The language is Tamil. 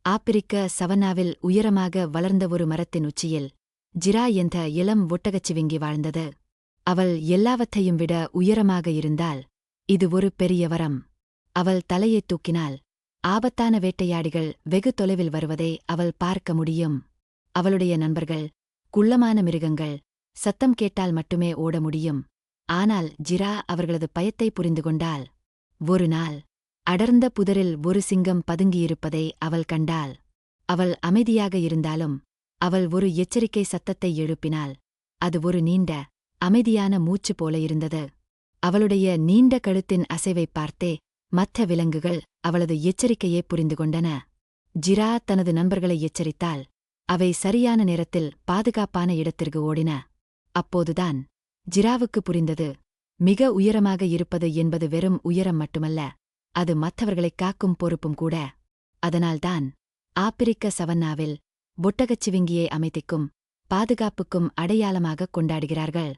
ஆப்பிரிக்க சவன்னாவில் உயரமாக வளர்ந்த ஒரு மரத்தின் உச்சியில் ஜிரா என்ற இளம் ஒட்டகச்சிவிங்கி வாழ்ந்தது. அவள் எல்லாவற்றையும் விட உயரமாக இருந்தாள். இது ஒரு பெரிய வரம். அவள் தலையைத் தூக்கினாள். ஆபத்தான வேட்டையாடிகள் வெகு தொலைவில் வருவதை அவள் பார்க்க முடியும். அவளுடைய நண்பர்கள், குள்ளமான மிருகங்கள், சத்தம் கேட்டால் மட்டுமே ஓட முடியும். ஆனால் ஜிரா அவர்களது பயத்தை புரிந்து கொண்டாள். ஒரு நாள் அடர்ந்த புதரில் ஒரு சிங்கம் பதுங்கியிருப்பதை அவள் கண்டாள். அவள் அமைதியாக இருந்தாலும் அவள் ஒரு எச்சரிக்கை சத்தத்தை எழுப்பினாள். அது ஒரு நீண்ட, அமைதியான மூச்சு போல இருந்தது. அவளுடைய நீண்ட கழுத்தின் அசைவைப் பார்த்தே மற்ற விலங்குகள் அவளது எச்சரிக்கையே புரிந்து கொண்டன. ஜிரா தனது நண்பர்களை எச்சரித்தாள். அவை சரியான நேரத்தில் பாதுகாப்பான இடத்திற்கு ஓடின. அப்போதுதான் ஜிராவுக்கு புரிந்தது, மிக உயரமாக இருப்பது என்பது வெறும் உயரம் மட்டுமல்ல, அது மற்றவர்களைக் காக்கும் பொறுப்பும் கூட. அதனால்தான் ஆப்பிரிக்க சவன்னாவில் ஒட்டகச்சிவிங்கியை அமைதிக்கும் பாதுகாப்புக்கும் அடையாளமாகக் கொண்டாடுகிறார்கள்.